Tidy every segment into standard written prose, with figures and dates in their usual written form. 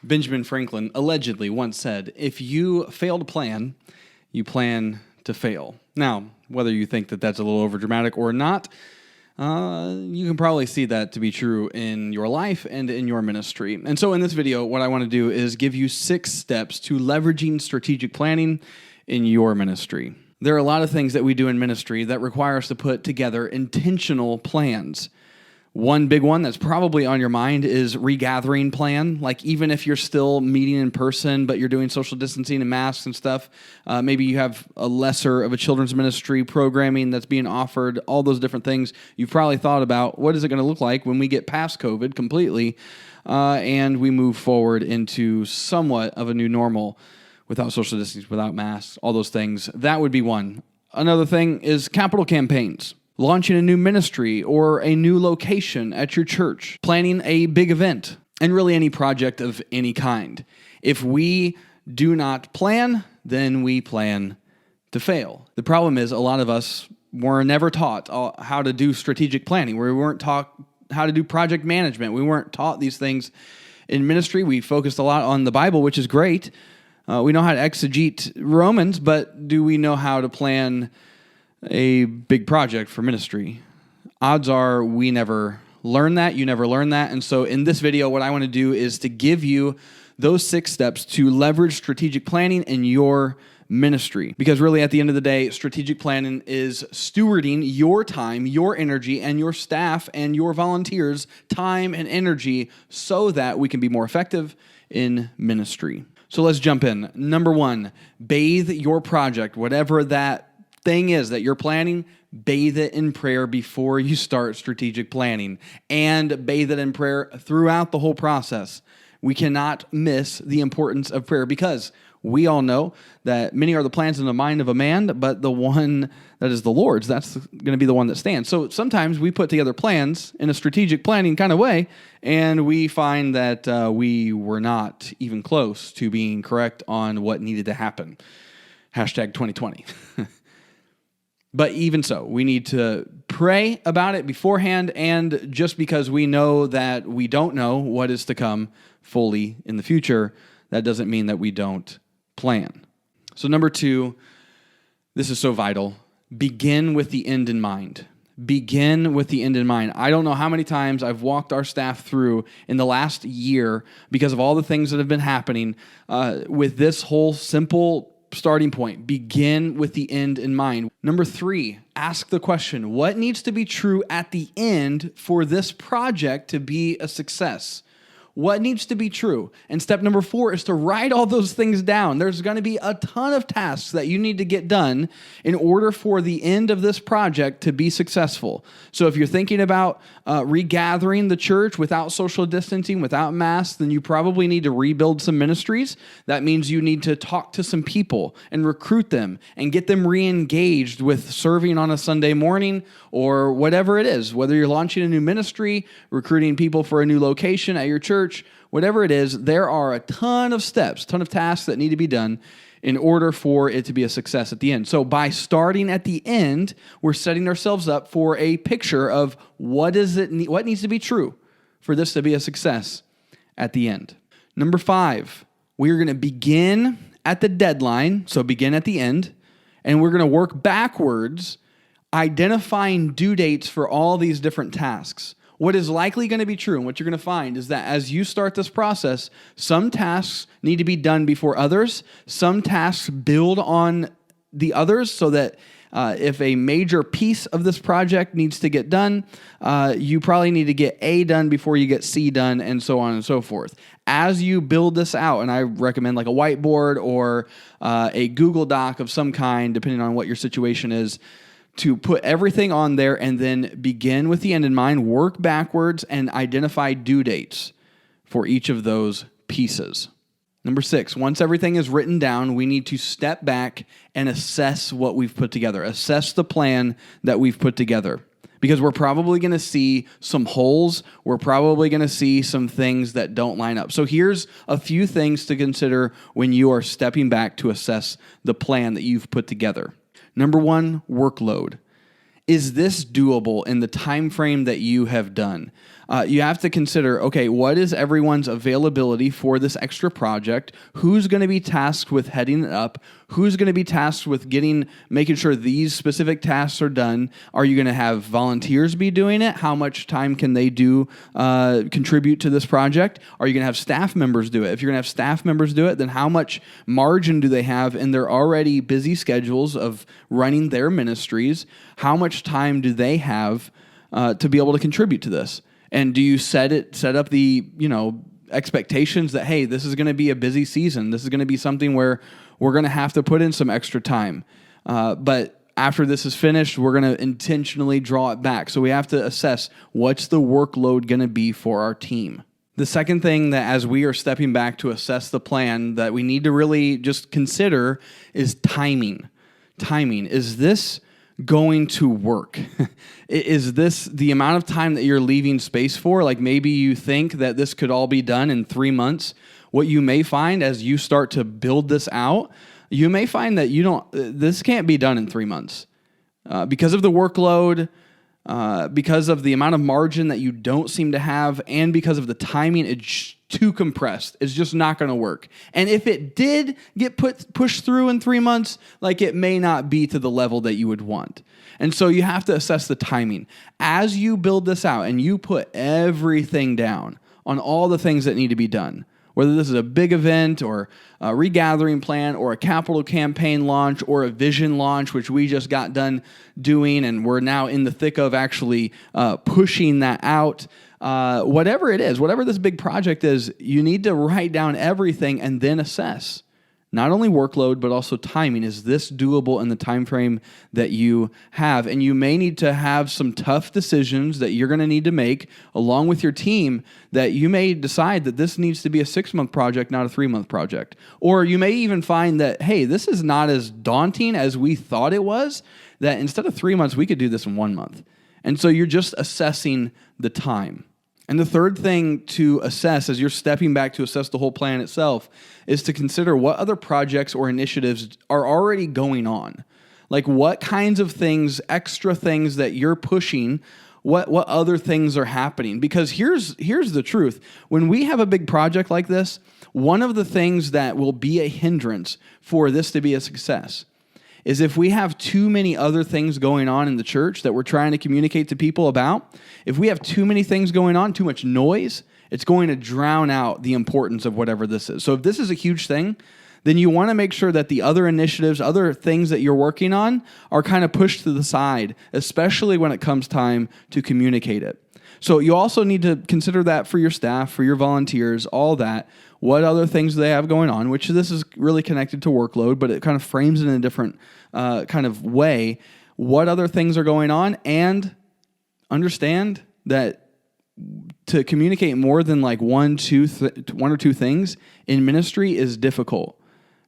Benjamin Franklin allegedly once said, if you fail to plan, you plan to fail. Now, whether you think that that's a little overdramatic or not, you can probably see that to be true in your life and in your ministry. And so in this video, what I want to do is give you 6 steps to leveraging strategic planning in your ministry. There are a lot of things that we do in ministry that require us to put together intentional plans. One big one that's probably on your mind is regathering plan. Like even if you're still meeting in person, but you're doing social distancing and masks and stuff, maybe you have a lesser of a children's ministry programming that's being offered, all those different things. You've probably thought about what is it going to look like when we get past COVID completely and we move forward into somewhat of a new normal without social distancing, without masks, all those things. That would be one. Another thing is capital campaigns. Launching a new ministry or a new location at your church, planning a big event, and really any project of any kind. If we do not plan, then we plan to fail. The problem is a lot of us were never taught how to do strategic planning. We weren't taught how to do project management. We weren't taught these things in ministry. We focused a lot on the Bible, which is great. We know how to exegete Romans, but do we know how to plan a big project for ministry? Odds are we never learn that. You never learn that. And so in this video, what I want to do is to give you those 6 steps to leverage strategic planning in your ministry. Because really at the end of the day, strategic planning is stewarding your time, your energy, and your staff and your volunteers' time and energy so that we can be more effective in ministry. So let's jump in. Number 1, bathe your project, whatever that thing is that you're planning. Bathe it in prayer before you start strategic planning, and bathe it in prayer throughout the whole process. We cannot miss the importance of prayer because we all know that many are the plans in the mind of a man, but the one that is the Lord's, that's going to be the one that stands. So sometimes we put together plans in a strategic planning kind of way, and we find that we were not even close to being correct on what needed to happen. Hashtag 2020. But even so, we need to pray about it beforehand, and just because we know that we don't know what is to come fully in the future, that doesn't mean that we don't plan. So number 2, this is so vital. Begin with the end in mind. Begin with the end in mind. I don't know how many times I've walked our staff through in the last year because of all the things that have been happening with this whole simple starting point. Begin with the end in mind. Number 3, ask the question, what needs to be true at the end for this project to be a success? What needs to be true? And step number 4 is to write all those things down. There's going to be a ton of tasks that you need to get done in order for the end of this project to be successful. So if you're thinking about regathering the church without social distancing, without masks, then you probably need to rebuild some ministries. That means you need to talk to some people and recruit them and get them re-engaged with serving on a Sunday morning or whatever it is, whether you're launching a new ministry, recruiting people for a new location at your church, whatever it is, there are a ton of steps, ton of tasks that need to be done in order for it to be a success at the end. So by starting at the end, we're setting ourselves up for a picture of what needs to be true for this to be a success at the end. Number 5, we are going to begin at the deadline, so begin at the end, and we're going to work backwards, identifying due dates for all these different tasks. What is likely going to be true and what you're going to find is that as you start this process, some tasks need to be done before others. Some tasks build on the others so that if a major piece of this project needs to get done, you probably need to get A done before you get C done, and so on and so forth. As you build this out, and I recommend like a whiteboard or a Google Doc of some kind, depending on what your situation is, to put everything on there and then begin with the end in mind, work backwards, and identify due dates for each of those pieces. Number 6, once everything is written down, we need to step back and assess what we've put together. Assess the plan that we've put together. Because we're probably going to see some holes. We're probably going to see some things that don't line up. So here's a few things to consider when you are stepping back to assess the plan that you've put together. Number 1, workload. Is this doable in the time frame that you have done? You have to consider, okay, what is everyone's availability for this extra project? Who's going to be tasked with heading it up? Who's going to be tasked with making sure these specific tasks are done? Are you going to have volunteers be doing it? How much time can they contribute to this project? Are you going to have staff members do it? If you're going to have staff members do it, then how much margin do they have in their already busy schedules of running their ministries? How much time do they have to be able to contribute to this? And do you set up the, expectations that, hey, this is going to be a busy season. This is going to be something where we're going to have to put in some extra time. But after this is finished, we're going to intentionally draw it back. So we have to assess what's the workload going to be for our team. The second thing that as we are stepping back to assess the plan that we need to really just consider is timing. Timing. Is this going to work? Is this the amount of time that you're leaving space for? Like maybe you think that this could all be done in 3 months. What you may find as you start to build this out, you may find that this can't be done in 3 months because of the workload, because of the amount of margin that you don't seem to have, and because of the timing. It's too compressed. It's just not going to work. And if it did get pushed through in 3 months, like it may not be to the level that you would want. And so you have to assess the timing. As you build this out and you put everything down on all the things that need to be done, whether this is a big event or a regathering plan or a capital campaign launch or a vision launch, which we just got done doing and we're now in the thick of actually pushing that out. Whatever it is, whatever this big project is, you need to write down everything and then assess not only workload, but also timing. Is this doable in the time frame that you have? And you may need to have some tough decisions that you're going to need to make along with your team, that you may decide that this needs to be a 6-month project, not a 3-month project. Or you may even find that, hey, this is not as daunting as we thought it was, that instead of 3 months, we could do this in 1 month. And so you're just assessing the time. And the third thing to assess as you're stepping back to assess the whole plan itself is to consider what other projects or initiatives are already going on. Like what kinds of things, extra things that you're pushing, what other things are happening? Because here's the truth. When we have a big project like this, one of the things that will be a hindrance for this to be a success is if we have too many other things going on in the church that we're trying to communicate to people about. If we have too many things going on, too much noise, it's going to drown out the importance of whatever this is. So if this is a huge thing, then you want to make sure that the other initiatives, other things that you're working on are kind of pushed to the side, especially when it comes time to communicate it. So you also need to consider that for your staff, for your volunteers, all that. What other things do they have going on, which this is really connected to workload, but it kind of frames it in a different kind of way. What other things are going on? And understand that to communicate more than like one or two things in ministry is difficult.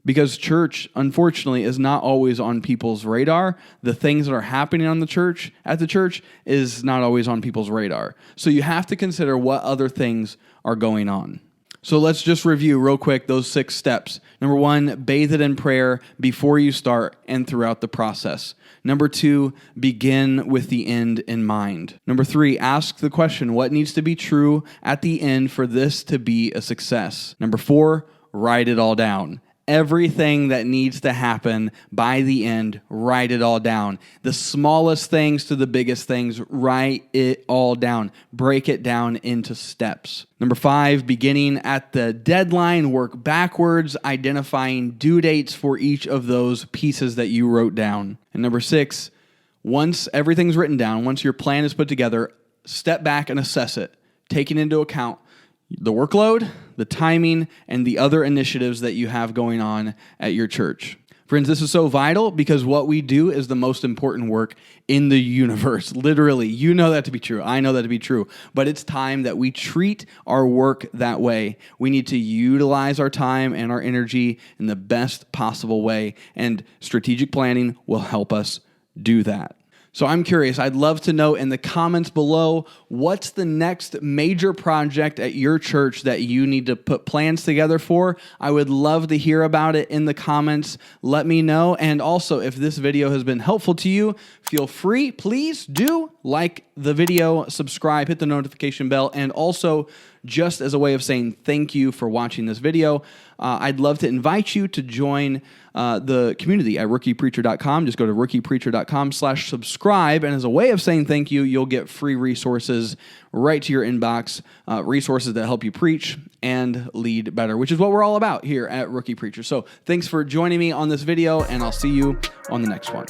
Because church, unfortunately, is not always on people's radar. The things that are happening at the church is not always on people's radar. So you have to consider what other things are going on. So let's just review real quick those 6 steps. Number 1, bathe it in prayer before you start and throughout the process. Number 2, begin with the end in mind. Number 3, ask the question, what needs to be true at the end for this to be a success? Number 4, write it all down. Everything that needs to happen by the end, write it all down. The smallest things to the biggest things, write it all down. Break it down into steps. Number 5, beginning at the deadline, work backwards, identifying due dates for each of those pieces that you wrote down. And number 6, once everything's written down, once your plan is put together, step back and assess it, taking into account the workload, the timing, and the other initiatives that you have going on at your church. Friends, this is so vital because what we do is the most important work in the universe. Literally, you know that to be true. I know that to be true. But it's time that we treat our work that way. We need to utilize our time and our energy in the best possible way, and strategic planning will help us do that. So I'm curious, I'd love to know in the comments below, what's the next major project at your church that you need to put plans together for? I would love to hear about it in the comments. Let me know. And also, if this video has been helpful to you, feel free, please do like the video, subscribe, hit the notification bell, and also, just as a way of saying thank you for watching this video, I'd love to invite you to join the community at rookiepreacher.com. Just go to rookiepreacher.com/subscribe. And as a way of saying thank you, you'll get free resources right to your inbox, resources that help you preach and lead better, which is what we're all about here at Rookie Preacher. So thanks for joining me on this video, and I'll see you on the next one.